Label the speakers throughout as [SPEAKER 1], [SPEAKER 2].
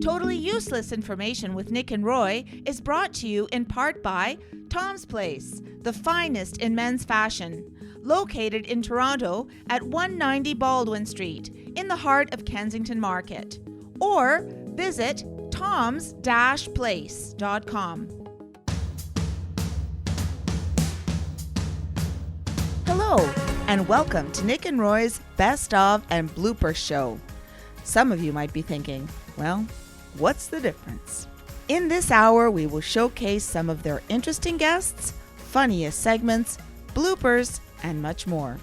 [SPEAKER 1] Totally Useless Information with Nick and Roy is brought to you in part by Tom's Place, the finest in men's fashion, located in Toronto at 190 Baldwin Street, in the heart of Kensington Market. Or visit toms-place.com. Hello, and welcome to Nick and Roy's Best of and Blooper Show. Some of you might be thinking, well, what's the difference? In this hour, we will showcase some of their interesting guests, funniest segments, bloopers, and much more.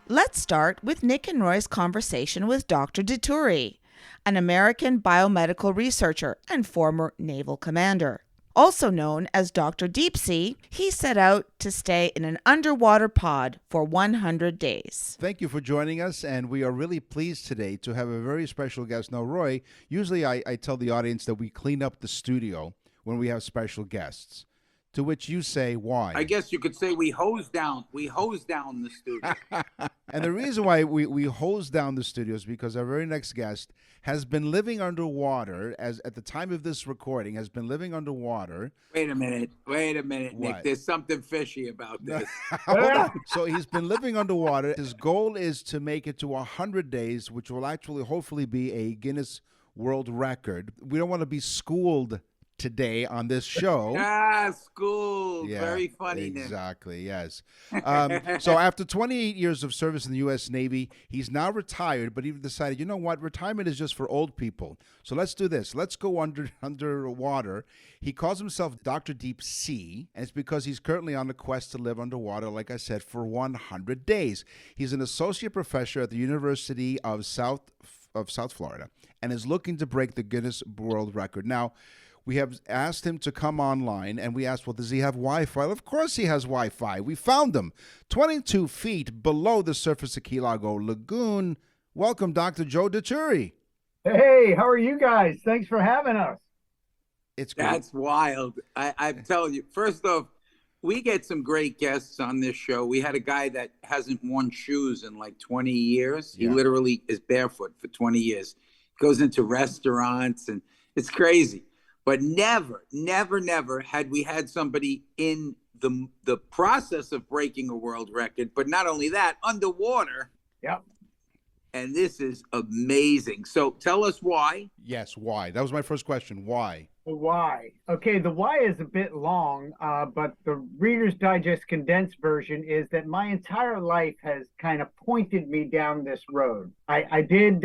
[SPEAKER 1] Let's start with Nick and Roy's conversation with Dr. Dituri, an American biomedical researcher and former naval commander. Also known as Dr. Deep Sea, he set out to stay in an underwater pod for 100 days.
[SPEAKER 2] Thank you for joining us, and we are really pleased today to have a very special guest. Now, Roy, usually I tell the audience that we clean up the studio when we have special guests, to which you say, why?
[SPEAKER 3] I guess you could say we hose down the studio.
[SPEAKER 2] And the reason why we hose down the studio is because our very next guest has been living underwater, as at the time of this recording, has been living underwater.
[SPEAKER 3] Wait a minute,
[SPEAKER 2] What?
[SPEAKER 3] Nick. There's something fishy about this.
[SPEAKER 2] Hold on. So he's been living underwater. His goal is to make it to 100 days, which will actually hopefully be a Guinness World Record. We don't want to be schooled today on this show.
[SPEAKER 3] School.
[SPEAKER 2] Yeah,
[SPEAKER 3] Very funny, Nick.
[SPEAKER 2] exactly, yes. So after 28 years of service in the U.S. Navy, he's now retired, but he decided, you know what, retirement is just for old people. So let's do this. Let's go underwater. He calls himself Dr. Deep Sea, and it's because he's currently on the quest to live underwater, like I said, for 100 days. He's an associate professor at the University of South Florida and is looking to break the Guinness World Record. Now, we have asked him to come online, and we asked, well, does he have Wi-Fi? Well, of course he has Wi-Fi. We found him 22 feet below the surface of Key Largo Lagoon. Welcome, Dr. Joe Dituri.
[SPEAKER 4] Hey, how are you guys? Thanks for having us.
[SPEAKER 2] It's great.
[SPEAKER 3] That's wild. I'm telling you. First off, we get some great guests on this show. We had a guy that hasn't worn shoes in like 20 years. He literally is barefoot for 20 years. Goes into restaurants, and it's crazy. But never had we had somebody in the process of breaking a world record, but not only that, underwater.
[SPEAKER 4] Yep.
[SPEAKER 3] And this is amazing. So tell us why.
[SPEAKER 2] Yes, why? That was my first question. Why?
[SPEAKER 4] The why. Okay, the why is a bit long, but the Reader's Digest condensed version is that my entire life has kind of pointed me down this road. I did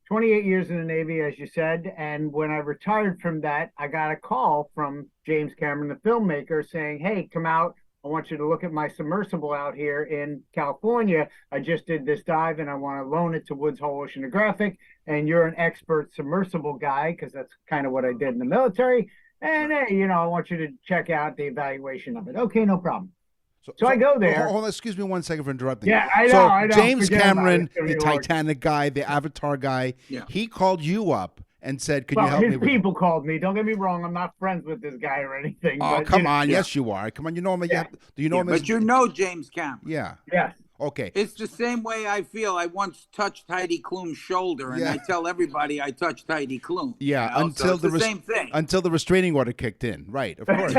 [SPEAKER 4] 28 years in the Navy, as you said, and when I retired from that, I got a call from James Cameron, the filmmaker, saying, hey, come out. I want you to look at my submersible out here in California. I just did this dive, and I want to loan it to Woods Hole Oceanographic, and you're an expert submersible guy, because that's kind of what I did in the military, and, hey, I want you to check out the evaluation of it. Okay, no problem. So I go there.
[SPEAKER 2] Hold on, excuse me 1 second for interrupting.
[SPEAKER 4] Yeah, I know.
[SPEAKER 2] James
[SPEAKER 4] Forget
[SPEAKER 2] Cameron,
[SPEAKER 4] about it.
[SPEAKER 2] the Titanic guy, the Avatar guy, he called you up and said, "Could you help me?"
[SPEAKER 4] His people called me. Don't get me wrong. I'm not friends with this guy or anything.
[SPEAKER 2] Oh,
[SPEAKER 4] but,
[SPEAKER 2] come on. Yes, you are. Come on. You know him.
[SPEAKER 4] Yeah.
[SPEAKER 2] Do you know him?
[SPEAKER 3] But you know James Cameron.
[SPEAKER 2] Yeah.
[SPEAKER 4] Yes.
[SPEAKER 2] Okay.
[SPEAKER 3] It's the same way I feel. I once touched Heidi Klum's shoulder, and I tell everybody I touched Heidi Klum.
[SPEAKER 2] Yeah,
[SPEAKER 3] until the same thing.
[SPEAKER 2] Until the restraining order kicked in. Right, of course.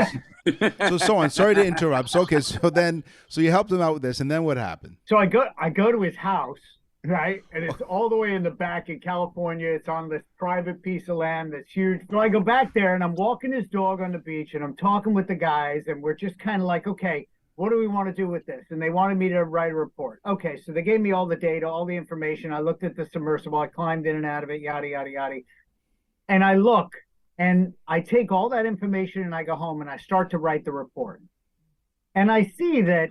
[SPEAKER 2] so on. Sorry to interrupt. So you helped him out with this, and then what happened?
[SPEAKER 4] So I go to his house, right? And it's all the way in the back in California. It's on this private piece of land that's huge. So I go back there, and I'm walking his dog on the beach, and I'm talking with the guys, and we're just kind of like, okay, what do we want to do with this? And they wanted me to write a report. Okay, so they gave me all the data, all the information. I looked at the submersible. I climbed in and out of it, yada, yada, yada. And I look, and I take all that information, and I go home, and I start to write the report. And I see that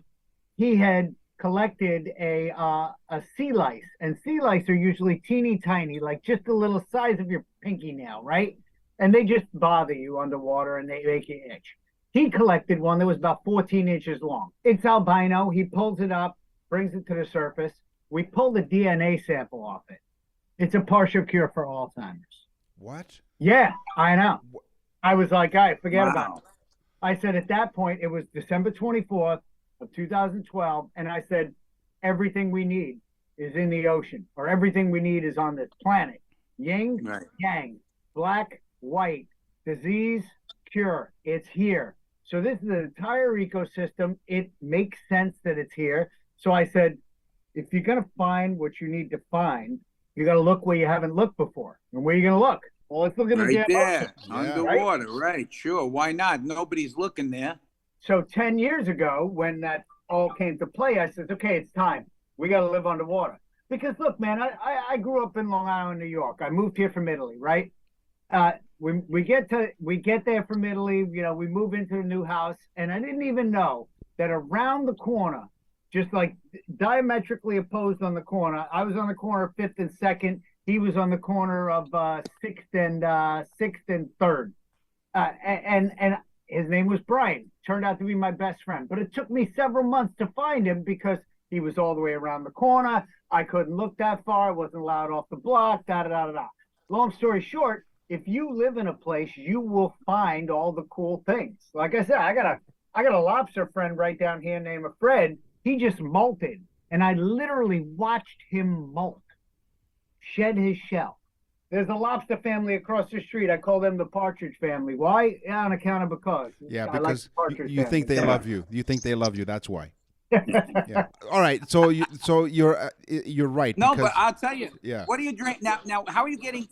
[SPEAKER 4] he had collected a sea lice. And sea lice are usually teeny tiny, like just the little size of your pinky nail, right? And they just bother you underwater, and they make you itch. He collected one that was about 14 inches long. It's albino. He pulls it up, brings it to the surface. We pull the DNA sample off it. It's a partial cure for Alzheimer's.
[SPEAKER 2] What?
[SPEAKER 4] Yeah, I know. I was like, all right, forget about it. I said at that point, it was December 24th of 2012, and I said, everything we need is in the ocean, or everything we need is on this planet. Yin,
[SPEAKER 3] Right.
[SPEAKER 4] yang, black, white, disease, cure. It's here. So this is an entire ecosystem. It makes sense that it's here. So I said, if you're going to find what you need to find, you got to look where you haven't looked before. And where are you going to look? Well, let's look at the
[SPEAKER 3] Right
[SPEAKER 4] damn
[SPEAKER 3] there,
[SPEAKER 4] ocean,
[SPEAKER 3] underwater. Right? Sure. Why not? Nobody's looking there.
[SPEAKER 4] So 10 years ago, when that all came to play, I said, okay, it's time. We got to live underwater. Because look, man, I grew up in Long Island, New York. I moved here from Italy, right? We get there from Italy, we move into a new house, and I didn't even know that around the corner, just like diametrically opposed on the corner, I was on the corner of 5th and 2nd. He was on the corner of 6th and 3rd. And his name was Brian. Turned out to be my best friend. But it took me several months to find him because he was all the way around the corner. I couldn't look that far. I wasn't allowed off the block, da-da-da-da-da. Long story short, if you live in a place, you will find all the cool things. Like I said, I got a lobster friend right down here named Fred. He just molted, and I literally watched him molt, shed his shell. There's a lobster family across the street. I call them the Partridge family. Why? On account of because.
[SPEAKER 2] Yeah,
[SPEAKER 4] I
[SPEAKER 2] because
[SPEAKER 4] like
[SPEAKER 2] you think they love you. You think they love you. That's why. Yeah. All right. So you're right.
[SPEAKER 3] No,
[SPEAKER 2] because,
[SPEAKER 3] but I'll tell you.
[SPEAKER 2] Yeah.
[SPEAKER 3] What do you drink now? Now, how are you getting?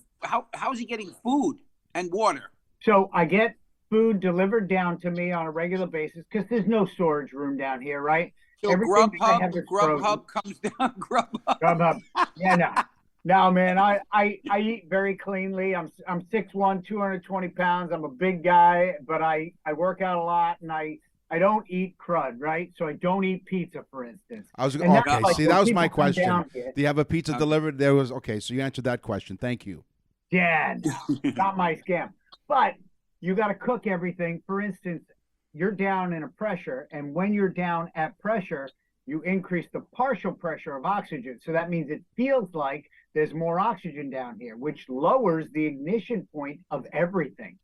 [SPEAKER 3] How's he getting food and water?
[SPEAKER 4] So I get food delivered down to me on a regular basis because there's no storage room down here, right?
[SPEAKER 3] So
[SPEAKER 4] Everything I have is
[SPEAKER 3] Grubhub comes down.
[SPEAKER 4] Grubhub. Yeah, no, man. I eat very cleanly. I'm 6'1", 220 pounds. I'm a big guy, but I work out a lot, and I don't eat crud, right? So I don't eat pizza, for instance.
[SPEAKER 2] Okay. See, that was my question.
[SPEAKER 4] Here,
[SPEAKER 2] Do you have a pizza delivered? Okay. So you answered that question. Thank you.
[SPEAKER 4] yeah, not my scam. But you got to cook everything. For instance, you're down in a pressure, and when you're down at pressure, you increase the partial pressure of oxygen. So that means it feels like there's more oxygen down here, which lowers the ignition point of everything.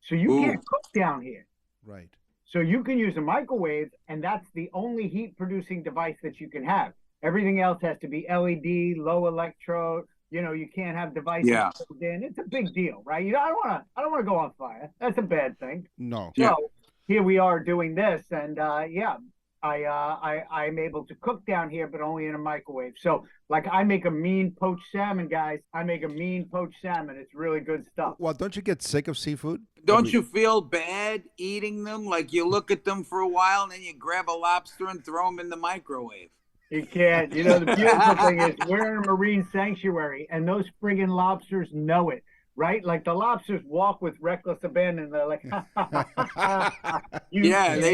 [SPEAKER 4] So you can't cook down here.
[SPEAKER 2] Right.
[SPEAKER 4] So you can use a microwave, and that's the only heat-producing device that you can have. Everything else has to be LED, low electrode. You can't have devices plugged in. It's a big deal, right? I don't want to go on fire. That's a bad thing.
[SPEAKER 2] No.
[SPEAKER 4] So here we are doing this, and I'm able to cook down here, but only in a microwave. So, like, I make a mean poached salmon, guys. I make a mean poached salmon. It's really good stuff.
[SPEAKER 2] Well, don't you get sick of seafood?
[SPEAKER 3] Don't you feel bad eating them? Like you look at them for a while, and then you grab a lobster and throw them in the microwave.
[SPEAKER 4] You can't. The beautiful thing is we're in a marine sanctuary, and those friggin' lobsters know it, right? Like the lobsters walk with reckless abandon. They're like,
[SPEAKER 3] they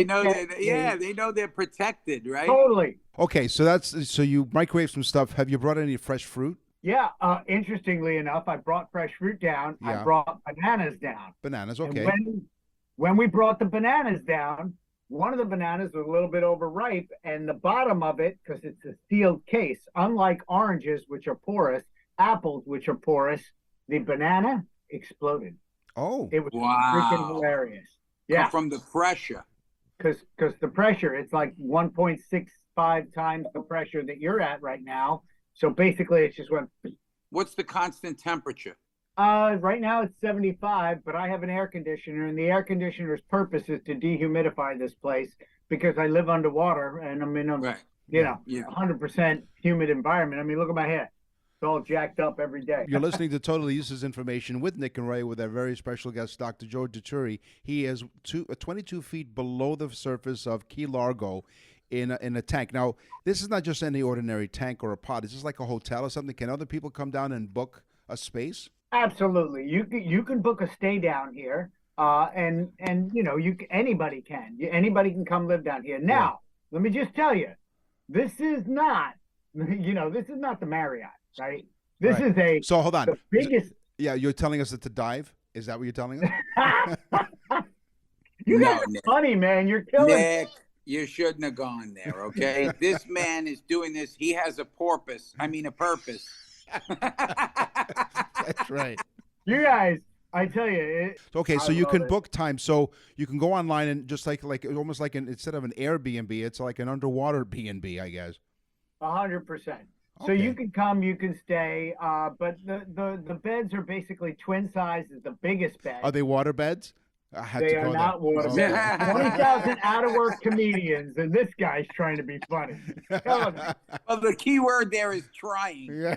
[SPEAKER 3] know that. They know they're protected, right?
[SPEAKER 4] Totally.
[SPEAKER 2] Okay, so you microwave some stuff. Have you brought any fresh fruit?
[SPEAKER 4] Yeah. Interestingly enough, I brought fresh fruit down.
[SPEAKER 2] Yeah.
[SPEAKER 4] I brought bananas down.
[SPEAKER 2] Bananas, okay.
[SPEAKER 4] And when we brought the bananas down, one of the bananas was a little bit overripe, and the bottom of it, because it's a sealed case, unlike oranges, which are porous, apples, which are porous, the banana exploded.
[SPEAKER 2] Oh.
[SPEAKER 4] It was freaking hilarious. Yeah.
[SPEAKER 3] From the pressure.
[SPEAKER 4] Because the pressure, it's like 1.65 times the pressure that you're at right now. So basically, it just went.
[SPEAKER 3] What's the constant temperature?
[SPEAKER 4] Right now it's 75, but I have an air conditioner, and the air conditioner's purpose is to dehumidify this place because I live underwater and I'm in a 100% humid environment. I mean, look at my hair. It's all jacked up every day.
[SPEAKER 2] You're listening to Totally Useless Information with Nick and Ray with our very special guest, Dr. Joe Dituri. He is 22 feet below the surface of Key Largo in a tank. Now, this is not just any ordinary tank or a pod. Is this like a hotel or something? Can other people come down and book a space?
[SPEAKER 4] Absolutely. You can book a stay down here, and anybody can. Anybody can come live down here. Now, let me just tell you, this is not the Marriott, right? This is
[SPEAKER 2] So hold on.
[SPEAKER 4] the biggest.
[SPEAKER 2] You're telling us to dive? Is that what you're telling us?
[SPEAKER 4] You guys are funny, man. You're killing
[SPEAKER 3] Nick, you shouldn't have gone there, okay? This man is doing this. He has a purpose.
[SPEAKER 2] That's right.
[SPEAKER 4] You guys, I tell you.
[SPEAKER 2] Okay, so you can book time. So you can go online and just like almost like instead of an Airbnb, it's like an underwater B&B, I guess.
[SPEAKER 4] 100%. So you
[SPEAKER 2] Okay.
[SPEAKER 4] can come, you can stay, but the beds are basically twin sizes, the biggest
[SPEAKER 2] Are
[SPEAKER 4] bed.
[SPEAKER 2] they water beds? I had to
[SPEAKER 4] They are
[SPEAKER 2] go there.
[SPEAKER 4] not water beds.
[SPEAKER 2] Okay.
[SPEAKER 4] 20,000 out of work comedians, and this guy's trying to be funny. Killing me.
[SPEAKER 3] Well, the key word there is trying.
[SPEAKER 2] Yeah.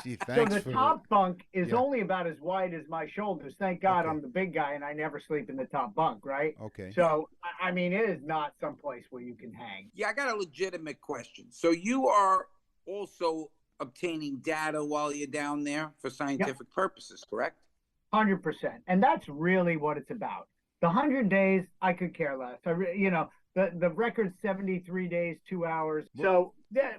[SPEAKER 2] Gee,
[SPEAKER 4] So
[SPEAKER 2] thanks
[SPEAKER 4] the
[SPEAKER 2] for
[SPEAKER 4] top bunk is
[SPEAKER 2] Yeah.
[SPEAKER 4] only about as wide as my shoulders. Thank God
[SPEAKER 2] Okay.
[SPEAKER 4] I'm the big guy and I never sleep in the top bunk, right?
[SPEAKER 2] Okay.
[SPEAKER 4] So, I mean, it is not someplace where you can hang.
[SPEAKER 3] Yeah, I got a legitimate question. So you are also obtaining data while you're down there for scientific purposes, correct?
[SPEAKER 4] 100%. And that's really what it's about. The 100 days, I could care less. The record's 73 days, 2 hours. So,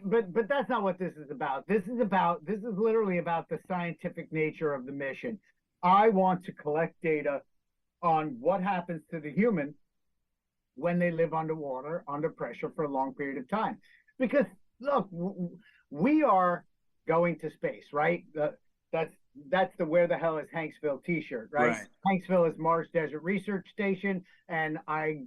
[SPEAKER 4] but that's not what this is about. This is literally about the scientific nature of the mission. I want to collect data on what happens to the human when they live underwater, under pressure for a long period of time. Because look, we are going to space, right? That's the "Where the hell is Hanksville" T-shirt, right? Hanksville is Mars Desert Research Station, and I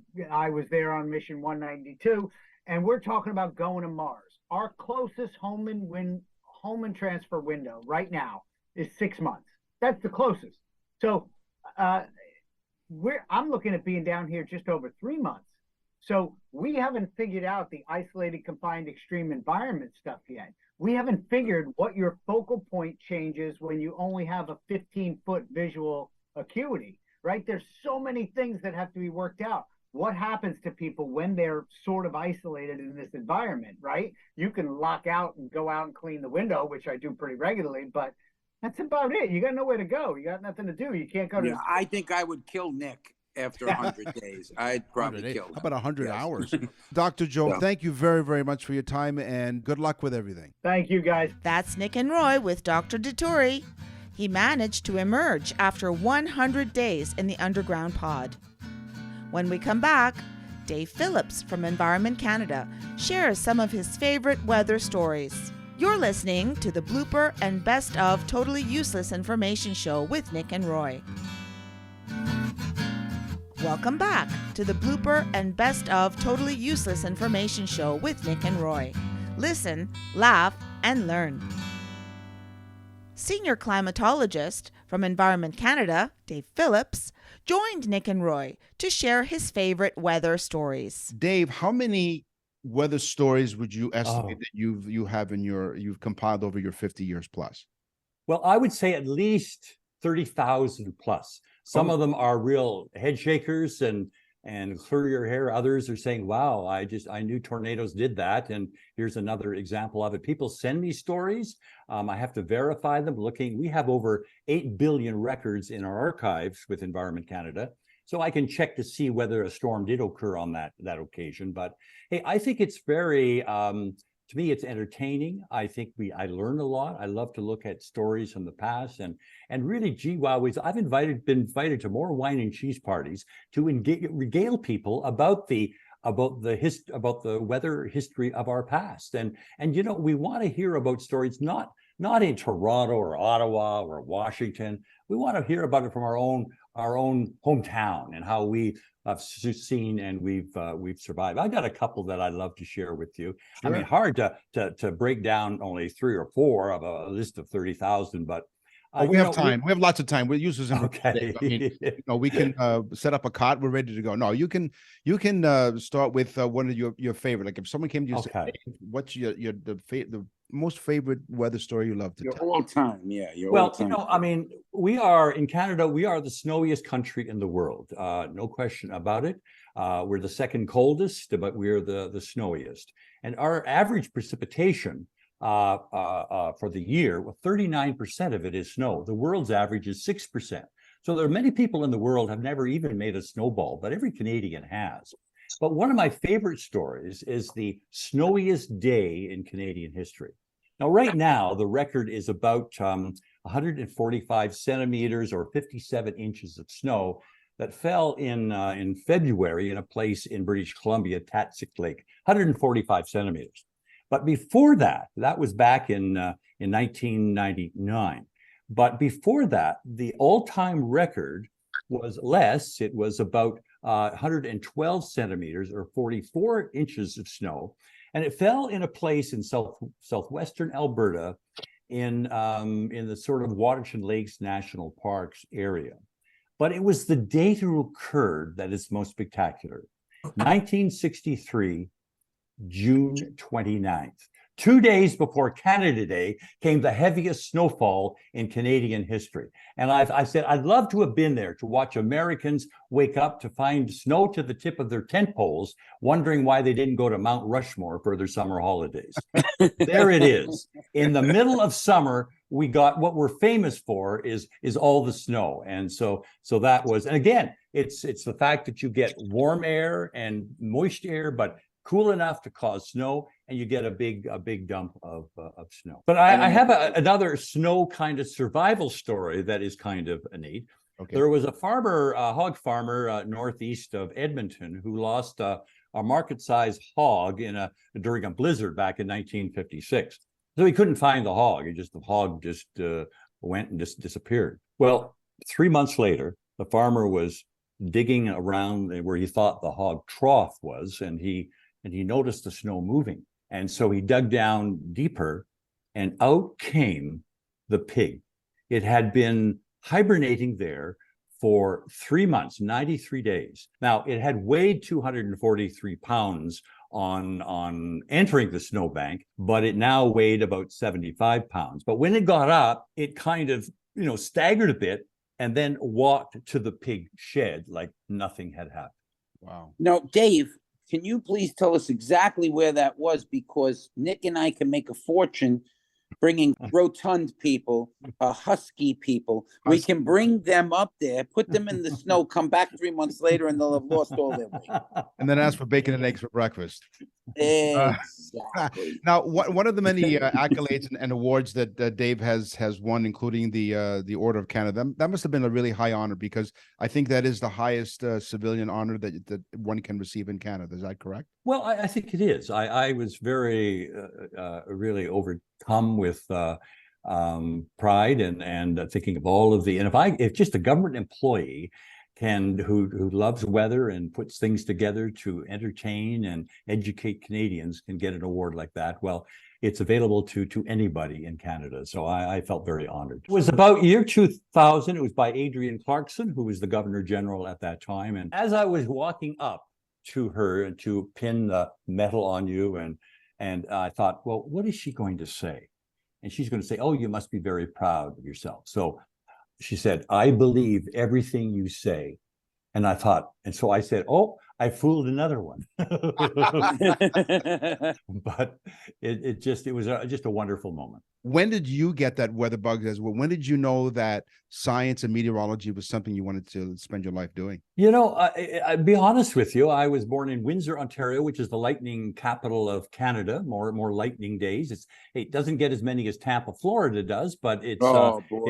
[SPEAKER 4] was there on mission 192, and we're talking about going to Mars. Our closest home and transfer window right now is 6 months. That's the closest. So I'm looking at being down here just over 3 months. So we haven't figured out the isolated, confined, extreme environment stuff yet. We haven't figured what your focal point changes when you only have a 15-foot visual acuity, right? There's so many things that have to be worked out. What happens to people when they're sort of isolated in this environment, right? You can lock out and go out and clean the window, which I do pretty regularly, but that's about it. You got nowhere to go. You got nothing to do. You can't go to.
[SPEAKER 3] Yeah, I think I would kill Nick after 100 days. I'd probably
[SPEAKER 2] 100
[SPEAKER 3] kill him.
[SPEAKER 2] How about 100
[SPEAKER 3] Yes.
[SPEAKER 2] hours? Dr. Joe,
[SPEAKER 3] Yeah.
[SPEAKER 2] thank you very, very much for your time and good luck with everything.
[SPEAKER 4] Thank you, guys.
[SPEAKER 1] That's Nick and Roy with Dr. Dettori. He managed to emerge after 100 days in the underground pod. When we come back, Dave Phillips from Environment Canada shares some of his favorite weather stories. You're listening to the Blooper and Best of Totally Useless Information Show with Nick and Roy. Welcome back to the Blooper and Best of Totally Useless Information Show with Nick and Roy. Listen, laugh, and learn. Senior climatologist from Environment Canada, Dave Phillips, joined Nick and Roy to share his favorite weather stories.
[SPEAKER 2] Dave, how many weather stories would you estimate that you've compiled over your 50 years plus?
[SPEAKER 5] Well, I would say at least 30,000 plus. Some of them are real head shakers and clear your hair. Others are saying, wow, I knew tornadoes did that. And here's another example of it. People send me stories. I have to verify them. We have over 8 billion records in our archives with Environment Canada. So I can check to see whether a storm did occur on that occasion. But hey, I think it's very, to me, it's entertaining. I think I learn a lot. I love to look at stories from the past and really, gee, wow, I've been invited to more wine and cheese parties to regale people about the weather history of our past. And we want to hear about stories not in Toronto or Ottawa or Washington. We want to hear about it from our own hometown and how we have seen and we've survived. I got a couple that I'd love to share with you.
[SPEAKER 2] Sure.
[SPEAKER 5] I mean, hard to break down only 3 or 4 of a list of 30,000, but
[SPEAKER 2] we have time. We have lots of time. We'll use this.
[SPEAKER 5] Okay.
[SPEAKER 2] I mean, we can set up a cot. We're ready to go. No, you can start with one of your favorite. Like if someone came to you and said, hey, what's the most favorite weather story you love to
[SPEAKER 3] Your
[SPEAKER 2] tell?
[SPEAKER 3] all time, yeah.
[SPEAKER 5] Well, I mean, we are in Canada. We are the snowiest country in the world. No question about it. We're the second coldest, but we're the snowiest. And our average precipitation for the year, 39% of it is snow. The world's average is 6%. So there are many people in the world have never even made a snowball, but every Canadian has. But one of my favorite stories is the snowiest day in Canadian history. Now, right now, the record is about 145 centimeters or 57 inches of snow that fell in February in a place in British Columbia, Tatsik Lake, 145 centimeters. But before that was back in 1999. But before that, the all-time record was less. It was about 112 centimeters or 44 inches of snow. And it fell in a place in southwestern Alberta in the sort of Waterton Lakes National Parks area. But it was the date it occurred that is most spectacular. 1963, June 29th. 2 days before Canada Day came the heaviest snowfall in Canadian history. And I said, I'd love to have been there to watch Americans wake up to find snow to the tip of their tent poles, wondering why they didn't go to Mount Rushmore for their summer holidays. There it is. In the middle of summer, we got what we're famous for is all the snow. And so that was, and again, it's the fact that you get warm air and moist air, but cool enough to cause snow, and you get a big dump of snow. But I have another snow kind of survival story that is kind of neat.
[SPEAKER 2] Okay.
[SPEAKER 5] There was a farmer, a hog farmer northeast of Edmonton, who lost a market-sized hog during a blizzard back in 1956. So he couldn't find the hog. The hog just went and just disappeared. Well, 3 months later, the farmer was digging around where he thought the hog trough was, and he noticed the snow moving. And so he dug down deeper, and out came the pig. It had been hibernating there for 3 months, 93 days. Now, it had weighed 243 pounds on entering the snowbank, but it now weighed about 75 pounds. But when it got up, it kind of, staggered a bit and then walked to the pig shed like nothing had happened.
[SPEAKER 2] Wow.
[SPEAKER 3] Now, Dave, can you please tell us exactly where that was? Because Nick and I can make a fortune bringing rotund people, husky people. We can bring them up there, put them in the snow, come back 3 months later, and they'll have lost all their weight.
[SPEAKER 2] And then ask for bacon and eggs for breakfast.
[SPEAKER 3] Exactly.
[SPEAKER 2] Now, one of the many accolades and awards that Dave has won, including the Order of Canada, that must have been a really high honor, because I think that is the highest civilian honor that one can receive in Canada. Is that correct?
[SPEAKER 5] Well, I think it is. I was very, really overcome with pride and thinking of all of if just a government employee who loves weather and puts things together to entertain and educate Canadians can get an award like that, well, it's available to anybody in Canada. So I felt very honored. It was about year 2000. It was by Adrienne Clarkson, who was the Governor General at that time. And as I was walking up to her and to pin the medal on you, and I thought, well, what is she going to say? And she's going to say, oh, you must be very proud of yourself. So she said, I believe everything you say. And I thought, and so I said, oh, I fooled another one. But it was just a wonderful moment.
[SPEAKER 2] When did you get that weather bug as well? When did you know that science and meteorology was something you wanted to spend your life doing?
[SPEAKER 5] I'll be honest with you. I was born in Windsor, Ontario, which is the lightning capital of Canada. More lightning days. It doesn't get as many as Tampa, Florida does, but it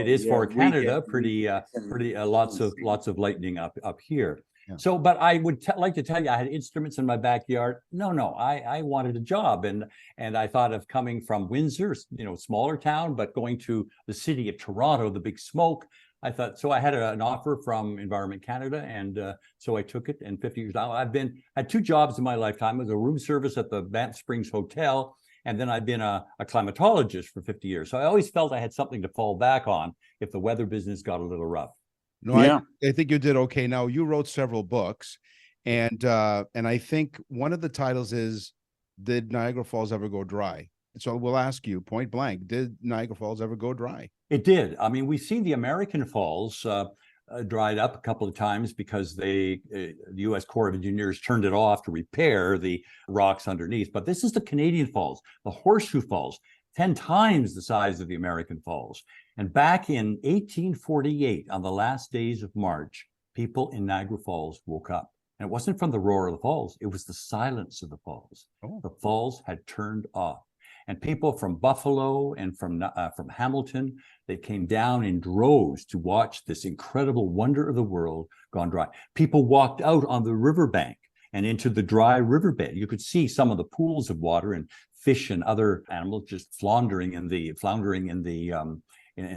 [SPEAKER 5] is for Canada pretty lots of lightning up here.
[SPEAKER 2] Yeah.
[SPEAKER 5] So, but I would like to tell you, I had instruments in my backyard. No, I wanted a job, and I thought of coming from Windsor, smaller town, but going to the city of Toronto, the big smoke. I thought, so I had an offer from Environment Canada, and so I took it. And 50 years now, I had 2 jobs in my lifetime. I was a room service at the Banff Springs Hotel, and then I've been a climatologist for 50 years. So I always felt I had something to fall back on if the weather business got a little rough.
[SPEAKER 2] No, yeah. I think you did okay. Now, you wrote several books, and I think one of the titles is, Did Niagara Falls Ever Go Dry? So we'll ask you point blank, did Niagara Falls ever go dry?
[SPEAKER 5] It did. I mean, we've seen the American Falls dried up a couple of times because the U.S. Corps of Engineers turned it off to repair the rocks underneath. But this is the Canadian Falls, the Horseshoe Falls, 10 times the size of the American Falls. And back in 1848, on the last days of March, people in Niagara Falls woke up. And it wasn't from the roar of the falls, it was the silence of the falls. Oh. The falls had turned off. And people from Buffalo and from Hamilton, they came down in droves to watch this incredible wonder of the world gone dry. People walked out on the riverbank and into the dry riverbed. You could see some of the pools of water and fish and other animals just floundering in the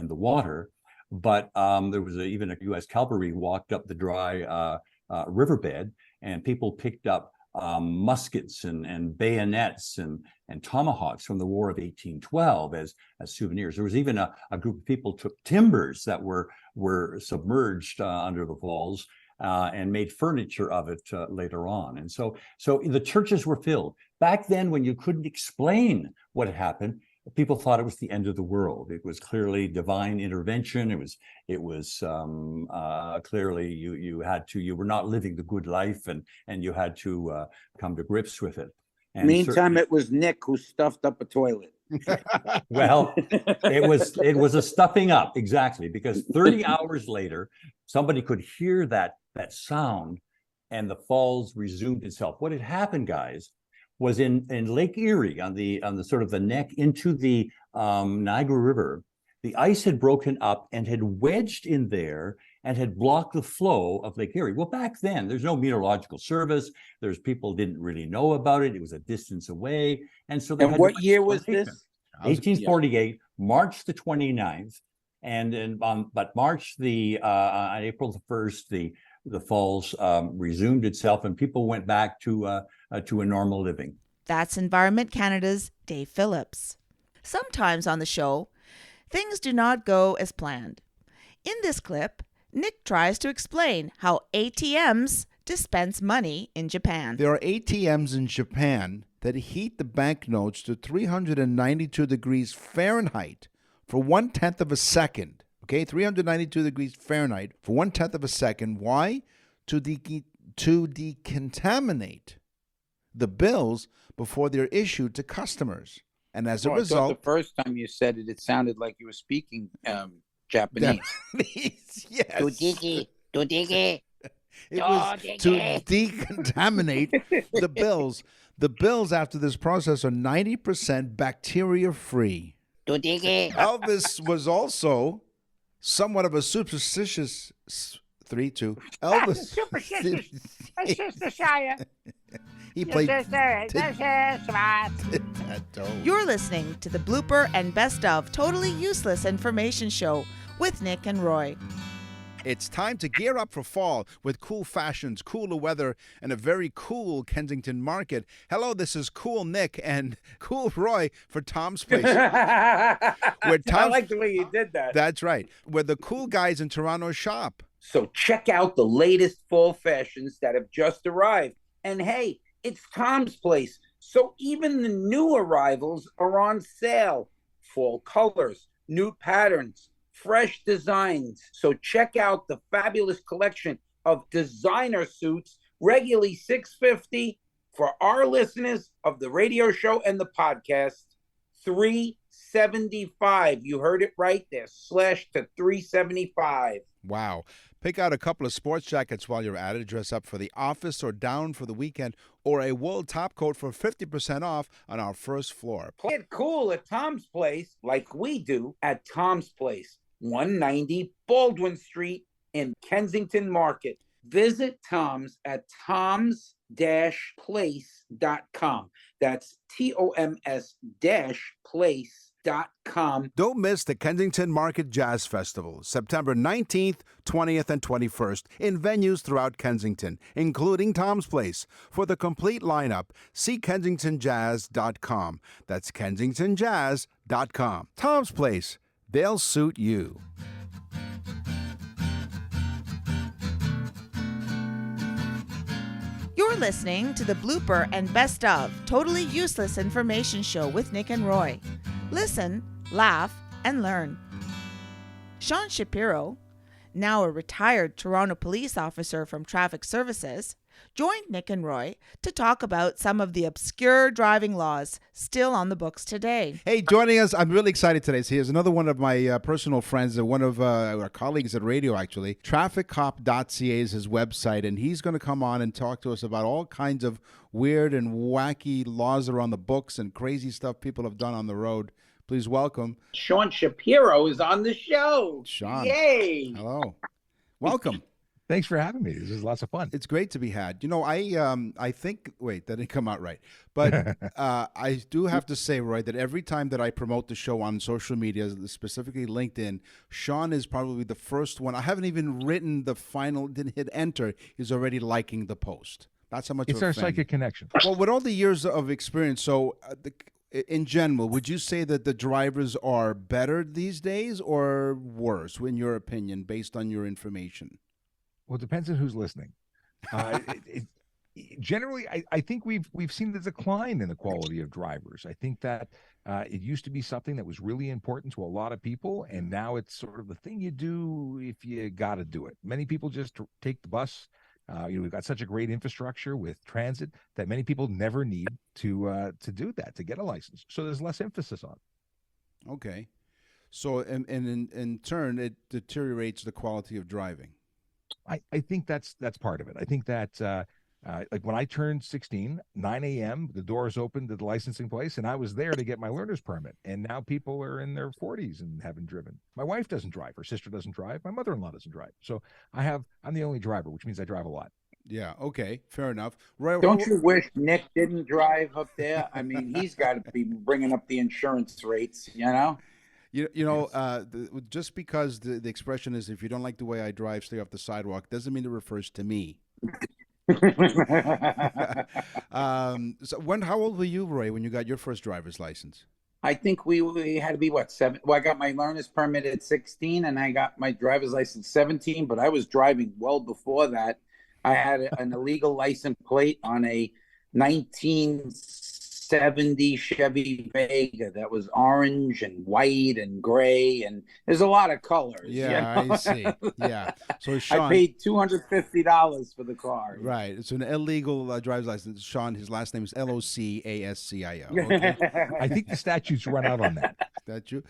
[SPEAKER 5] water. But there was even a U.S. cavalry walked up the dry riverbed, and people picked up muskets and bayonets and tomahawks from the War of 1812 as souvenirs. There was even a group of people took timbers that were submerged under the falls and made furniture of it later on. And so the churches were filled. Back then, when you couldn't explain what had happened, people thought it was the end of the world. It was clearly divine intervention. It was clearly you were not living the good life, and you had to come to grips with it. And
[SPEAKER 3] meantime, it was Nick who stuffed up a toilet.
[SPEAKER 5] Well, it was a stuffing up, exactly, because 30 hours later, somebody could hear that sound, and the falls resumed itself. What had happened, guys, was in Lake Erie on the sort of the neck into the Niagara River, the ice had broken up and had wedged in there and had blocked the flow of Lake Erie. Well, back then, there's no meteorological service. There's people didn't really know about it. It was a distance away. And so they
[SPEAKER 3] And
[SPEAKER 5] had
[SPEAKER 3] what
[SPEAKER 5] no
[SPEAKER 3] year was
[SPEAKER 5] explanation.
[SPEAKER 3] this?
[SPEAKER 5] 1848, March the 29th. But March on April the 1st, the falls resumed itself and people went back to a normal living.
[SPEAKER 1] That's Environment Canada's Dave Phillips. Sometimes on the show, things do not go as planned. In this clip, Nick tries to explain how ATMs dispense money in Japan.
[SPEAKER 2] There are ATMs in Japan that heat the banknotes to 392 degrees Fahrenheit for 1/10 of a second. Okay, 392 degrees Fahrenheit for 1/10 of a second. Why? To decontaminate the bills before they're issued to customers. And as a result,
[SPEAKER 3] the first time you said it, it sounded like you were speaking Japanese.
[SPEAKER 2] Yes.
[SPEAKER 3] Dodiki.
[SPEAKER 2] It was to decontaminate the bills. The bills after this process are 90% bacteria-free. Elvis was also somewhat of a superstitious 3-2. Elvis.
[SPEAKER 6] Superstitious.
[SPEAKER 2] He played.
[SPEAKER 1] You're listening to the Blooper and Best of Totally Useless Information Show with Nick and Roy.
[SPEAKER 2] It's time to gear up for fall with cool fashions, cooler weather, and a very cool Kensington market. Hello, this is Cool Nick and Cool Roy for Tom's Place.
[SPEAKER 3] I like the way you did that.
[SPEAKER 2] That's right. Where the cool guys in Toronto shop.
[SPEAKER 3] So check out the latest fall fashions that have just arrived. And hey, it's Tom's Place. So even the new arrivals are on sale. Fall colors, new patterns, fresh designs. So check out the fabulous collection of designer suits, regularly $650. For our listeners of the radio show and the podcast, $375. You heard it right there, slashed to $375.
[SPEAKER 2] Wow. Pick out a couple of sports jackets while you're at it. Dress up for the office or down for the weekend, or a wool top coat for 50% off on our first floor.
[SPEAKER 3] Play it cool at Tom's Place like we do at Tom's Place, 190 Baldwin Street in Kensington Market. Visit Tom's at toms-place.com. That's TOMS-place.com.
[SPEAKER 2] Don't miss the Kensington Market Jazz Festival, September 19th, 20th, and 21st in venues throughout Kensington, including Tom's Place. For the complete lineup, see kensingtonjazz.com. That's kensingtonjazz.com. Tom's Place. They'll suit you.
[SPEAKER 1] You're listening to the Blooper and Best of Totally Useless Information Show with Nick and Roy. Listen, laugh, and learn. Sean Shapiro, now a retired Toronto police officer from Traffic Services, joined Nick and Roy to talk about some of the obscure driving laws still on the books today.
[SPEAKER 2] Hey, joining us, I'm really excited today. So here's another one of my personal friends, one of our colleagues at radio, actually. TrafficCop.ca is his website, and he's going to come on and talk to us about all kinds of weird and wacky laws that are on the books and crazy stuff people have done on the road. Please welcome.
[SPEAKER 3] Sean Shapiro is on the show.
[SPEAKER 2] Sean.
[SPEAKER 3] Yay.
[SPEAKER 2] Hello. Welcome.
[SPEAKER 7] Thanks for having me. This is lots of fun.
[SPEAKER 2] It's great to be had. You know, I think, wait, that didn't come out right. But I do have to say, Roy, that every time that I promote the show on social media, specifically LinkedIn, Sean is probably the first one. I haven't even written the final, didn't hit enter. He's already liking the post. That's how much
[SPEAKER 7] It's
[SPEAKER 2] of a
[SPEAKER 7] our
[SPEAKER 2] fan.
[SPEAKER 7] psychic connection.
[SPEAKER 2] Well, with all the years of experience, so in general, would you say that the drivers are better these days or worse, in your opinion, based on your information?
[SPEAKER 7] Well, it depends on who's listening. Generally, I think we've seen the decline in the quality of drivers. I think that it used to be something that was really important to a lot of people, and now it's sort of the thing you do if you got to do it. Many people just take the bus. We've got such a great infrastructure with transit that many people never need to do that, to get a license. So there's less emphasis on it.
[SPEAKER 2] Okay. So, and in turn, it deteriorates the quality of driving.
[SPEAKER 7] I think that's part of it. I think that like when I turned 16, 9 a.m., the doors opened to the licensing place, and I was there to get my learner's permit. And now people are in their 40s and haven't driven. My wife doesn't drive. Her sister doesn't drive. My mother-in-law doesn't drive. So I'm the only driver, which means I drive a lot.
[SPEAKER 2] Yeah. Okay. Fair enough. Right.
[SPEAKER 3] Don't you wish Nick didn't drive up there? I mean, he's got to be bringing up the insurance rates, you know?
[SPEAKER 2] Just because the expression is, if you don't like the way I drive, stay off the sidewalk, doesn't mean it refers to me. So how old were you, Roy, when you got your first driver's license?
[SPEAKER 3] I think we had to be, 7? Well, I got my learner's permit at 16, and I got my driver's license 17, but I was driving well before that. I had an illegal license plate on a 1970 Chevy Vega that was orange and white and gray, and there's a lot of colors.
[SPEAKER 2] Yeah,
[SPEAKER 3] you know?
[SPEAKER 2] I see. Yeah. So Sean,
[SPEAKER 3] I paid $250 for the car.
[SPEAKER 2] Right. It's an illegal driver's license. Sean, his last name is Locascio. Okay.
[SPEAKER 7] I think the statutes run out on that.
[SPEAKER 2] Statute.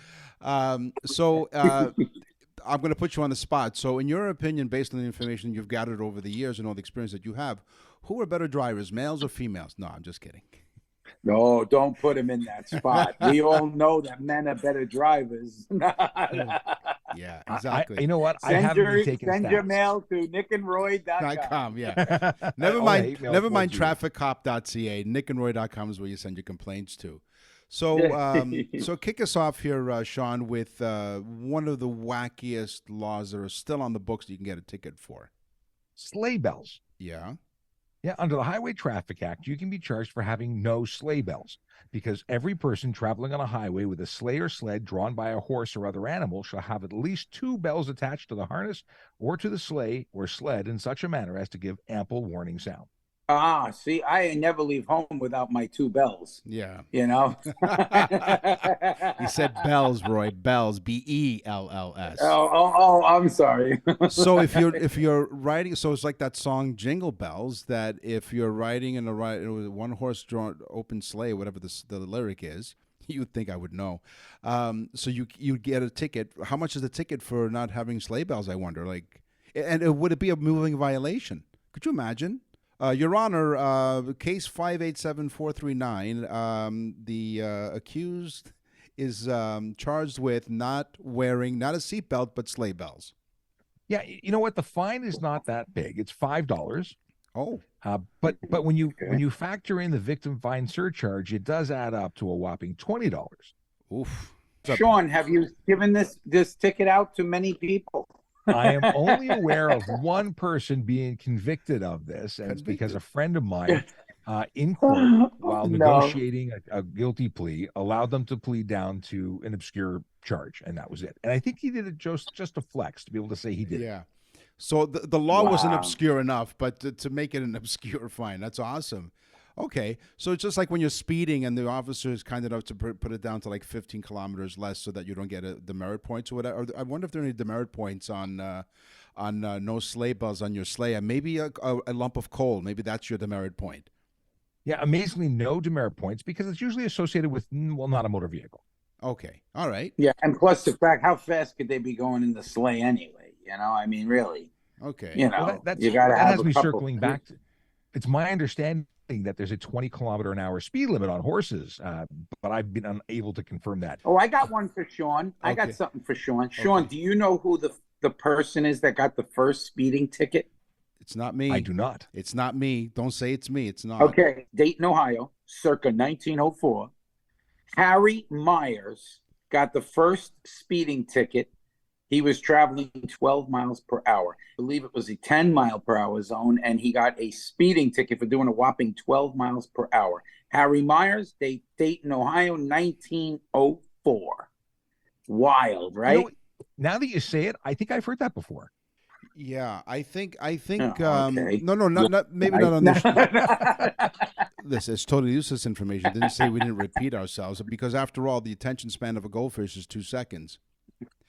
[SPEAKER 2] I'm going to put you on the spot. So, in your opinion, based on the information you've gathered over the years and all the experience that you have, who are better drivers, males or females? No, I'm just kidding.
[SPEAKER 3] No, don't put him in that spot. We all know that men are better drivers.
[SPEAKER 2] Yeah, exactly.
[SPEAKER 7] You know what? I haven't been taking
[SPEAKER 3] send
[SPEAKER 7] stats.
[SPEAKER 3] your mail to nickandroy.com.
[SPEAKER 2] Yeah. Never mind trafficcop.ca. Nickandroy.com is where you send your complaints to. So, so kick us off here, Sean, with one of the wackiest laws that are still on the books that you can get a ticket for.
[SPEAKER 7] Sleigh bells.
[SPEAKER 2] Yeah.
[SPEAKER 7] Yeah, under the Highway Traffic Act, you can be charged for having no sleigh bells, because every person traveling on a highway with a sleigh or sled drawn by a horse or other animal shall have at least 2 bells attached to the harness or to the sleigh or sled in such a manner as to give ample warning sound.
[SPEAKER 3] See, I never leave home without my 2 bells.
[SPEAKER 2] Yeah.
[SPEAKER 3] You know?
[SPEAKER 2] He said bells, Roy. Bells. BELLS.
[SPEAKER 3] Oh, I'm sorry.
[SPEAKER 2] So if you're riding, so it's like that song Jingle Bells, that if you're riding in a one horse drawn open sleigh, whatever the lyric is, you'd think I would know. So you get a ticket. How much is the ticket for not having sleigh bells, I wonder? And would it be a moving violation? Could you imagine? Your Honor, case 587439, the accused is charged with not wearing not a seatbelt but sleigh bells.
[SPEAKER 7] Yeah, you know what? The fine is not that big. It's $5.
[SPEAKER 2] Oh,
[SPEAKER 7] but when you factor in the victim fine surcharge, it does add up to a whopping $20.
[SPEAKER 2] oof.
[SPEAKER 3] Sean, have you given this ticket out to many people?
[SPEAKER 7] I am only aware of one person being convicted of this, and it's because a friend of mine in court, while negotiating a guilty plea, allowed them to plead down to an obscure charge, and that was it. And I think he did it just to flex, to be able to say he did.
[SPEAKER 2] Yeah. So the law wasn't obscure enough, but to make it an obscure fine, that's awesome. Okay, so it's just like when you're speeding and the officer is kind enough to put it down to like 15 kilometers less so that you don't get demerit points or whatever. I wonder if there are any demerit points on no sleigh bells on your sleigh, and maybe a lump of coal. Maybe that's your demerit point.
[SPEAKER 7] Yeah, amazingly, no demerit points, because it's usually associated with, well, not a motor vehicle.
[SPEAKER 2] Okay, all right.
[SPEAKER 3] Yeah, and plus the fact, how fast could they be going in the sleigh anyway? You know, I mean, really.
[SPEAKER 2] Okay.
[SPEAKER 3] You know,
[SPEAKER 7] Well,
[SPEAKER 3] you got to have
[SPEAKER 7] has me
[SPEAKER 3] couple.
[SPEAKER 7] circling back to. It's my understanding that there's a 20-kilometer-an-hour speed limit on horses, but I've been unable to confirm that.
[SPEAKER 3] Oh, I got one for Sean. I
[SPEAKER 2] Okay.
[SPEAKER 3] got something for Sean. Sean, do you know who the person is that got the first speeding ticket?
[SPEAKER 2] It's not me.
[SPEAKER 7] I do not.
[SPEAKER 2] It's not me. Don't say it's me. It's not.
[SPEAKER 3] Okay, Dayton, Ohio, circa 1904. Harry Myers got the first speeding ticket He was traveling 12 miles per hour. I believe it was a 10-mile-per-hour zone, and he got a speeding ticket for doing a whopping 12 miles per hour. Harry Myers, Dayton, Ohio, 1904. Wild, right?
[SPEAKER 7] You know, now that you say it, I think I've heard that before.
[SPEAKER 2] Yeah, I think
[SPEAKER 3] Oh, okay.
[SPEAKER 2] no, not maybe not on this. This is totally useless information. Didn't say we didn't repeat ourselves, because after all, the attention span of a goldfish is 2 seconds.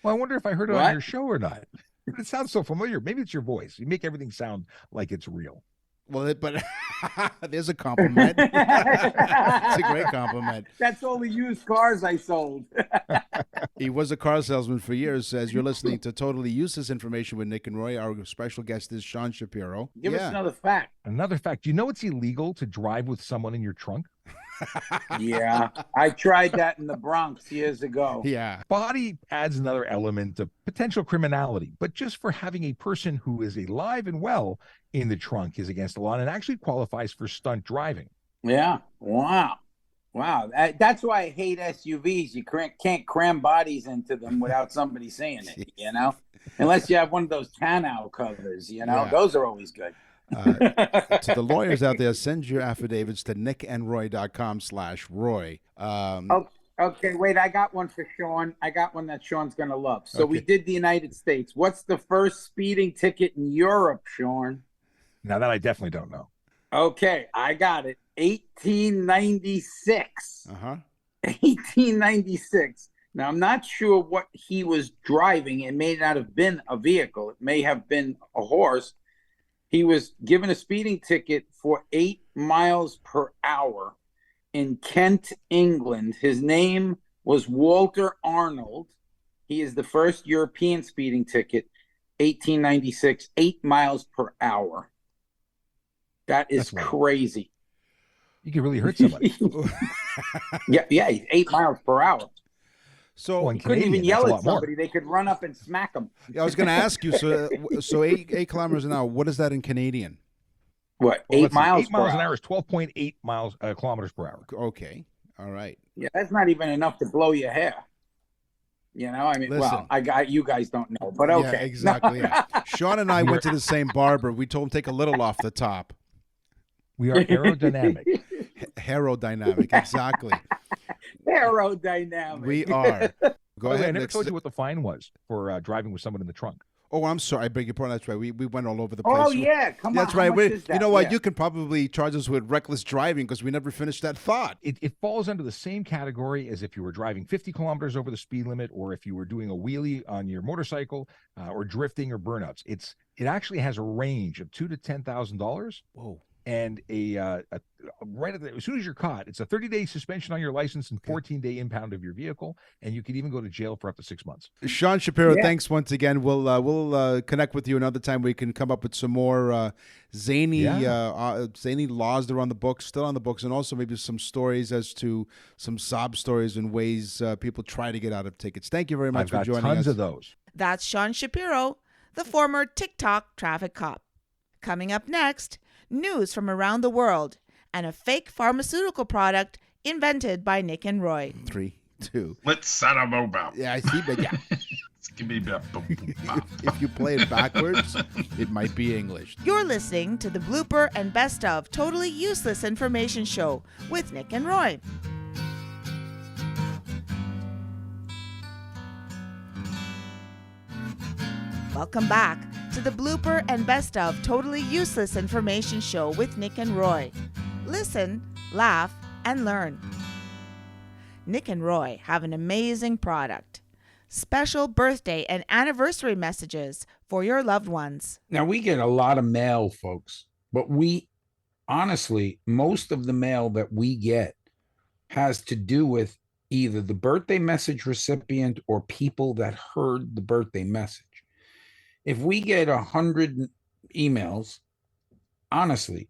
[SPEAKER 7] Well, I wonder if I heard it
[SPEAKER 3] What?
[SPEAKER 7] on your show or not. It sounds so familiar. Maybe it's your voice. You make everything sound like it's real.
[SPEAKER 2] Well, but there's a compliment. It's a great compliment.
[SPEAKER 3] That's all the used cars I sold.
[SPEAKER 2] He was a car salesman for years. As you're listening to Totally Useless Information with Nick and Roy, our special guest is Sean Shapiro.
[SPEAKER 3] Give us another fact.
[SPEAKER 7] Another fact. Do you know it's illegal to drive with someone in your trunk?
[SPEAKER 3] Yeah, I tried that in the Bronx years ago.
[SPEAKER 2] Yeah.
[SPEAKER 7] Body adds another element of potential criminality, but just for having a person who is alive and well in the trunk is against the law and actually qualifies for stunt driving.
[SPEAKER 3] Yeah. Wow. That's why I hate SUVs. You can't cram bodies into them without somebody saying it, unless you have one of those tonneau covers,
[SPEAKER 2] Yeah.
[SPEAKER 3] Those are always good.
[SPEAKER 2] To the lawyers out there, send your affidavits to nickandroy.com/Roy.
[SPEAKER 3] Okay, wait, I got one for Sean. I got one that Sean's going to love. So we
[SPEAKER 2] Okay.
[SPEAKER 3] did the United States. What's the first speeding ticket in Europe, Sean?
[SPEAKER 7] Now that I definitely don't know.
[SPEAKER 3] Okay, I got it. 1896. 1896. Now, I'm not sure what he was driving. It may not have been a vehicle. It may have been a horse. He was given a speeding ticket for 8 miles per hour in Kent, England. His name was Walter Arnold. He is the first European speeding ticket, 1896, 8 miles per hour. That is
[SPEAKER 7] That's wild.
[SPEAKER 3] crazy.
[SPEAKER 7] You could really hurt somebody.
[SPEAKER 3] Yeah, 8 miles per hour.
[SPEAKER 2] So
[SPEAKER 7] Well, in
[SPEAKER 3] You couldn't
[SPEAKER 7] Canadian,
[SPEAKER 3] even
[SPEAKER 7] that's
[SPEAKER 3] yell
[SPEAKER 7] a
[SPEAKER 3] at
[SPEAKER 7] lot more.
[SPEAKER 3] somebody. They could run up and smack them.
[SPEAKER 2] I was going to ask you. So 8 kilometers an hour. What is that in Canadian?
[SPEAKER 3] What,
[SPEAKER 7] Well,
[SPEAKER 3] 8
[SPEAKER 7] let's see.
[SPEAKER 3] miles
[SPEAKER 7] 8 miles
[SPEAKER 3] per
[SPEAKER 7] an
[SPEAKER 3] hour?
[SPEAKER 7] hour is 12.8 kilometers per hour.
[SPEAKER 2] Okay. All right.
[SPEAKER 3] Yeah, that's not even enough to blow your hair. I mean,
[SPEAKER 2] Listen.
[SPEAKER 3] you guys don't know, but okay.
[SPEAKER 2] Yeah, exactly. Yeah. Sean and I went to the same barber. We told him take a little off the top.
[SPEAKER 7] We are aerodynamic.
[SPEAKER 2] Aerodynamic. Exactly.
[SPEAKER 3] Aerodynamic.
[SPEAKER 2] We are. Go
[SPEAKER 7] By the way, I
[SPEAKER 2] ahead.
[SPEAKER 7] never
[SPEAKER 2] Next.
[SPEAKER 7] told you what the fine was for driving with someone in the trunk.
[SPEAKER 2] Oh, I'm sorry. I beg your pardon. That's right. We went all over the place.
[SPEAKER 3] Oh, yeah. Come on.
[SPEAKER 2] That's
[SPEAKER 3] How
[SPEAKER 2] right.
[SPEAKER 3] much
[SPEAKER 2] Wait,
[SPEAKER 3] is
[SPEAKER 2] you
[SPEAKER 3] that?
[SPEAKER 2] know what?
[SPEAKER 3] Yeah.
[SPEAKER 2] You can probably charge us with reckless driving because we never finished that thought.
[SPEAKER 7] It falls under the same category as if you were driving 50 kilometers over the speed limit, or if you were doing a wheelie on your motorcycle, or drifting or burnouts. It actually has a range of $2,000 to $10,000.
[SPEAKER 2] Whoa.
[SPEAKER 7] And right at as soon as you're caught, it's a 30-day suspension on your license and 14-day impound of your vehicle, and you could even go to jail for up to 6 months.
[SPEAKER 2] Sean Shapiro,
[SPEAKER 3] Yeah.
[SPEAKER 2] thanks once again. We'll connect with you another time. We can come up with some more zany laws that are on the books, still on the books, and also maybe some stories as to some sob stories and ways people try to get out of tickets. Thank you very much
[SPEAKER 7] I've
[SPEAKER 2] for
[SPEAKER 7] got
[SPEAKER 2] joining
[SPEAKER 7] tons
[SPEAKER 2] us.
[SPEAKER 7] of those.
[SPEAKER 1] That's Sean Shapiro, the former TikTok traffic cop. Coming up next, news from around the world and a fake pharmaceutical product invented by Nick and Roy.
[SPEAKER 2] 3, 2.
[SPEAKER 6] Let's set a mobile.
[SPEAKER 2] Yeah, I see, but yeah.
[SPEAKER 6] Give me that.
[SPEAKER 2] If you play it backwards, it might be English.
[SPEAKER 1] You're listening to the Blooper and Best of Totally Useless Information Show with Nick and Roy. Welcome back to the Blooper and Best of Totally Useless Information Show with Nick and Roy. Listen, laugh, and learn. Nick and Roy have an amazing product. Special birthday and anniversary messages for your loved ones.
[SPEAKER 8] Now, we get a lot of mail, folks, but honestly, most of the mail that we get has to do with either the birthday message recipient or people that heard the birthday message. If we get 100 emails, honestly,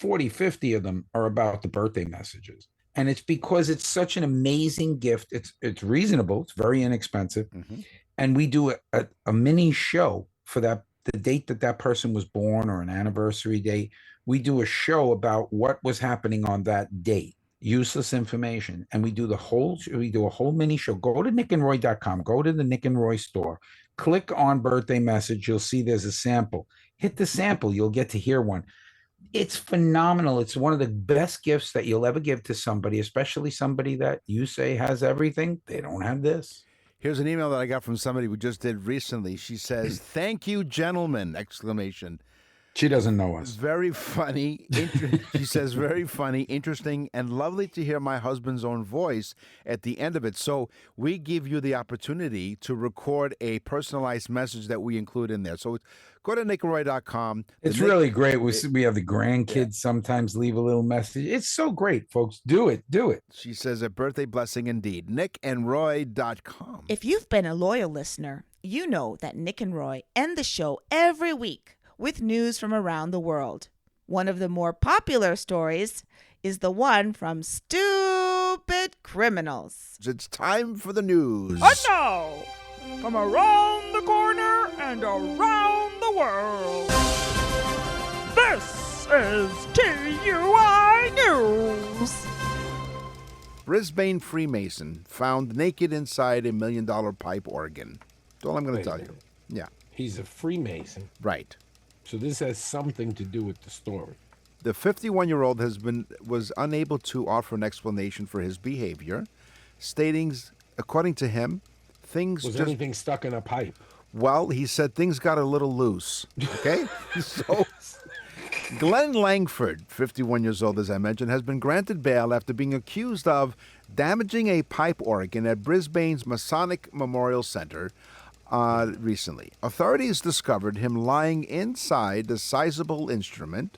[SPEAKER 8] 40, 50 of them are about the birthday messages. And it's because it's such an amazing gift. It's reasonable. It's very inexpensive.
[SPEAKER 2] Mhm.
[SPEAKER 8] And we do a mini show for the date that person was born, or an anniversary date. We do a show about what was happening on that date. Useless information. And we do a whole mini show. Go to nickandroy.com. Go to the Nick and Roy store. click on birthday message. You'll see there's a sample. Hit the sample. You'll get to hear one. It's phenomenal. It's one of the best gifts that you'll ever give to somebody, especially somebody that you say has everything. They don't have this.
[SPEAKER 2] Here's an email that I got from somebody who just did recently. She says, "Thank you, gentlemen!" Exclamation.
[SPEAKER 8] She doesn't know us.
[SPEAKER 2] Very funny. She says, very funny, interesting, and lovely to hear my husband's own voice at the end of it. So we give you the opportunity to record a personalized message that we include in there. So go to nickandroy.com.
[SPEAKER 8] It's really great. We have the grandkids sometimes leave a little message. It's so great, folks. Do it. Do it.
[SPEAKER 2] She says, a birthday blessing indeed. nickandroy.com.
[SPEAKER 1] If you've been a loyal listener, you know that Nick and Roy end the show every week with news from around the world. One of the more popular stories is the one from Stupid Criminals.
[SPEAKER 2] It's time for the news.
[SPEAKER 9] And now, from around the corner and around the world, this is TUI News.
[SPEAKER 2] Brisbane Freemason found naked inside $1 million pipe organ. That's all I'm going to tell you. Yeah,
[SPEAKER 10] He's a Freemason,
[SPEAKER 2] right.
[SPEAKER 10] so this has something to do with the story.
[SPEAKER 2] The 51-year-old was unable to offer an explanation for his behavior, stating, according to him, things
[SPEAKER 10] Was
[SPEAKER 2] just...
[SPEAKER 10] anything stuck in a pipe?
[SPEAKER 2] Well, he said things got a little loose. Okay? So, Glenn Langford, 51 years old, as I mentioned, has been granted bail after being accused of damaging a pipe organ at Brisbane's Masonic Memorial Center recently. Authorities discovered him lying inside the sizable instrument,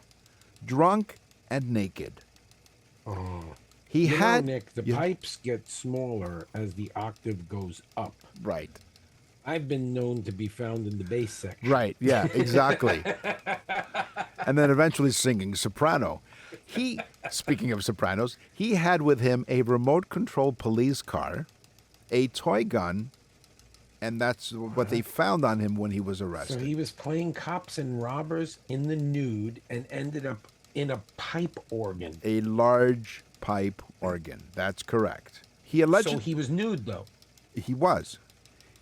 [SPEAKER 2] drunk and naked.
[SPEAKER 10] Oh.
[SPEAKER 2] He
[SPEAKER 10] You
[SPEAKER 2] had...
[SPEAKER 10] know, Nick, the
[SPEAKER 2] Yeah.
[SPEAKER 10] pipes get smaller as the octave goes up.
[SPEAKER 2] Right.
[SPEAKER 10] I've been known to be found in the bass section.
[SPEAKER 2] Right, yeah, exactly. And then eventually singing soprano. Speaking of sopranos, he had with him a remote-controlled police car, a toy gun, and that's what they found on him when he was
[SPEAKER 10] So
[SPEAKER 2] arrested.
[SPEAKER 10] he was playing cops and robbers in the nude and ended up in a pipe organ.
[SPEAKER 2] A large pipe organ. That's correct. He alleged
[SPEAKER 10] So he was nude, though.
[SPEAKER 2] he was.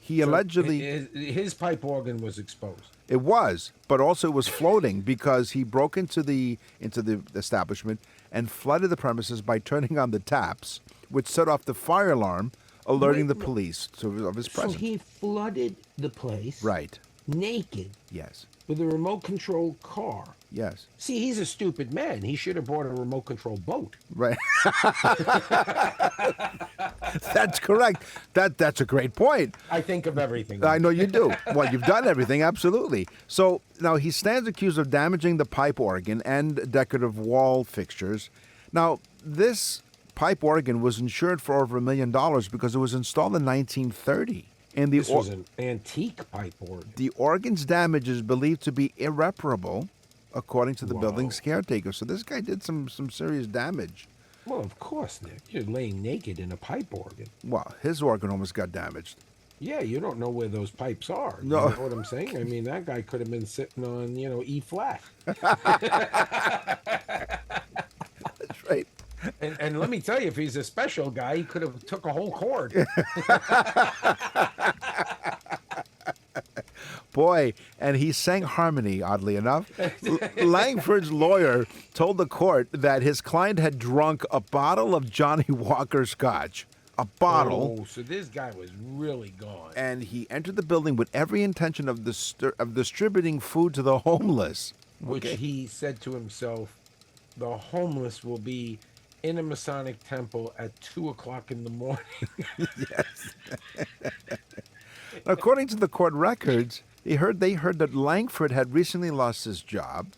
[SPEAKER 2] He
[SPEAKER 10] So
[SPEAKER 2] allegedly
[SPEAKER 10] his pipe organ was exposed.
[SPEAKER 2] it was, but also it was floating because he broke into the establishment and flooded the premises by turning on the taps, which set off the fire alarm, alerting the police of his presence.
[SPEAKER 10] So he flooded the place
[SPEAKER 2] Right.
[SPEAKER 10] naked
[SPEAKER 2] Yes.
[SPEAKER 10] with a remote control car.
[SPEAKER 2] Yes.
[SPEAKER 10] See, he's a stupid man. He should have bought a remote control boat.
[SPEAKER 2] Right. That's correct. That's a great point.
[SPEAKER 10] I think of everything.
[SPEAKER 2] I know you do. Well, you've done everything, absolutely. So now he stands accused of damaging the pipe organ and decorative wall fixtures. Now, this pipe organ was insured for over $1 million because it was installed in 1930. And
[SPEAKER 10] This was an antique pipe organ.
[SPEAKER 2] the organ's damage is believed to be irreparable, according to the
[SPEAKER 10] Wow.
[SPEAKER 2] building's caretaker. So this guy did some serious damage.
[SPEAKER 10] Well, of course, Nick. You're laying naked in a pipe organ.
[SPEAKER 2] Well, his organ almost got damaged.
[SPEAKER 10] Yeah, you don't know where those pipes are.
[SPEAKER 2] No.
[SPEAKER 10] You know what I'm saying? I mean, that guy could have been sitting on, E flat.
[SPEAKER 2] That's right.
[SPEAKER 10] And let me tell you, if he's a special guy, he could have took a whole chord.
[SPEAKER 2] Boy, and he sang harmony, oddly enough. Langford's lawyer told the court that his client had drunk a bottle of Johnny Walker Scotch. A bottle.
[SPEAKER 10] Oh, so this guy was really gone.
[SPEAKER 2] And he entered the building with every intention of distributing food to the homeless.
[SPEAKER 10] Which he said to himself, the homeless will be in a Masonic temple at 2:00 in the morning.
[SPEAKER 2] Yes. According to the court records, they heard that Langford had recently lost his job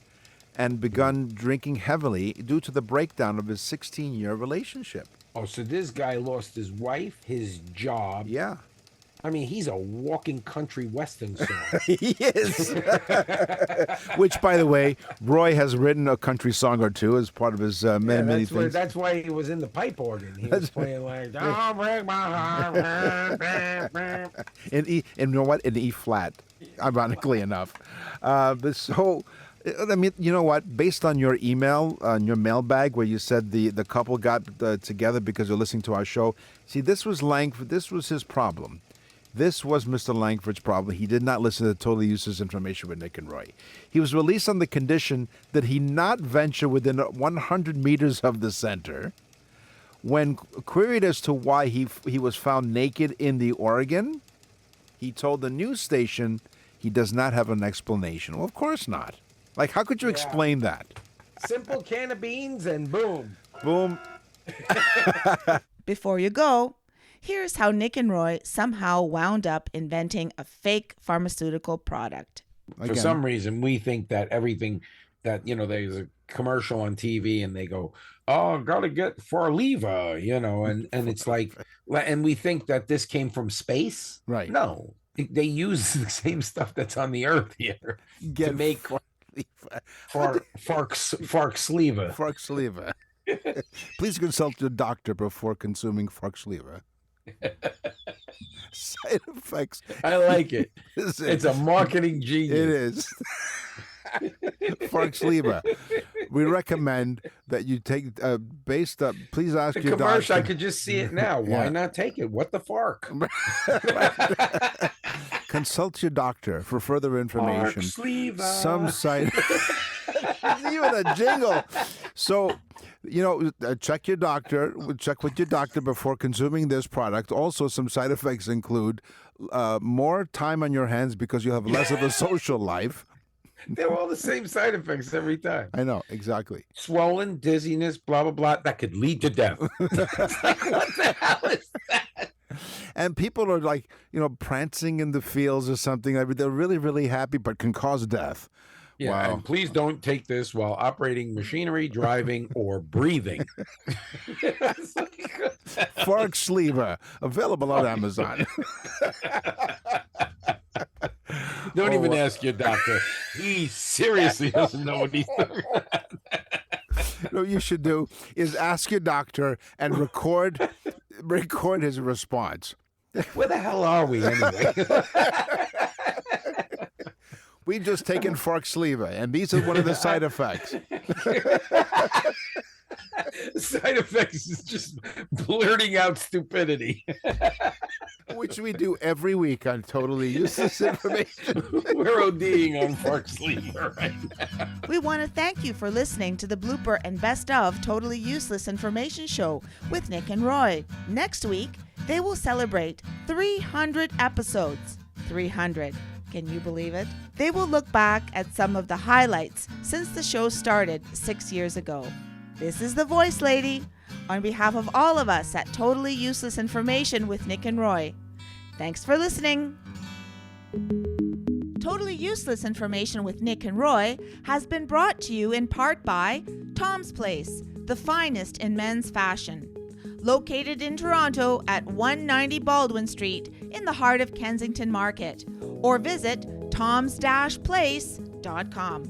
[SPEAKER 2] and begun drinking heavily due to the breakdown of his 16-year relationship.
[SPEAKER 10] Oh, so this guy lost his wife, his job.
[SPEAKER 2] Yeah.
[SPEAKER 10] I mean, he's a walking country western song.
[SPEAKER 2] He is. Which, by the way, Roy has written a country song or two as part of his many things.
[SPEAKER 10] That's why he was in the pipe organ. He was playing like, "Don't break my heart."
[SPEAKER 2] In E, and you know what? In E flat, ironically enough. But so, I mean, you know what? Based on your email, on your mailbag, where you said the couple got together because they're listening to our show. See, this was Langford. This was his problem. This was Mr. Langford's problem. He did not listen to Totally Useless Information with Nick and Roy. He was released on the condition that he not venture within 100 meters of the center. When queried as to why he was found naked in the Oregon, he told the news station he does not have an explanation. Well, of course not. Like, how could you explain that?
[SPEAKER 10] Simple can of beans and boom.
[SPEAKER 2] Boom.
[SPEAKER 1] Before you go, here's how Nick and Roy somehow wound up inventing a fake pharmaceutical product.
[SPEAKER 10] For some reason, we think that everything that, there's a commercial on TV and they go, oh, gotta get Farleva, and it's like, and we think that this came from space.
[SPEAKER 2] Right.
[SPEAKER 10] No, they use the same stuff that's on the earth here to make Farxleva.
[SPEAKER 2] Farxleva. Please consult your doctor before consuming Farxleva. Side effects.
[SPEAKER 10] I like it. It's a marketing genius.
[SPEAKER 2] It is. Farxleva. We recommend that you take based up. Please ask
[SPEAKER 10] the
[SPEAKER 2] your
[SPEAKER 10] commercial.
[SPEAKER 2] doctor.
[SPEAKER 10] I could just see it now. Why not take it? What the fark?
[SPEAKER 2] Consult your doctor for further information.
[SPEAKER 10] Farxleva.
[SPEAKER 2] Some side. Even a jingle. So, check your doctor. Check with your doctor before consuming this product. Also, some side effects include more time on your hands because you have less of a social life.
[SPEAKER 10] They're all the same side effects every time.
[SPEAKER 2] I know, exactly.
[SPEAKER 10] Swollen, dizziness, blah, blah, blah. That could lead to death. It's like, what the hell is that?
[SPEAKER 2] And people are like, prancing in the fields or something. They're really, really happy, but can cause death.
[SPEAKER 10] Yeah,
[SPEAKER 2] wow.
[SPEAKER 10] And please don't take this while operating machinery, driving, or breathing.
[SPEAKER 2] Farxleva, available on Amazon.
[SPEAKER 10] Don't even ask your doctor. He seriously doesn't know what he's doing.
[SPEAKER 2] What you should do is ask your doctor and record his response.
[SPEAKER 10] Where the hell are we anyway?
[SPEAKER 2] We've just taken Farxleva, and these are one of the side effects.
[SPEAKER 10] Side effects is just blurting out stupidity.
[SPEAKER 2] Which we do every week on Totally Useless Information.
[SPEAKER 10] We're ODing on Farxleva right now.
[SPEAKER 1] We want to thank you for listening to the Blooper and Best of Totally Useless Information Show with Nick and Roy. Next week, they will celebrate 300 episodes. 300. Can you believe it? They will look back at some of the highlights since the show started 6 years ago. This is the Voice Lady. On behalf of all of us at Totally Useless Information with Nick and Roy. Thanks for listening. Totally Useless Information with Nick and Roy has been brought to you in part by Tom's Place, the finest in men's fashion. Located in Toronto at 190 Baldwin Street in the heart of Kensington Market. Or visit toms-place.com.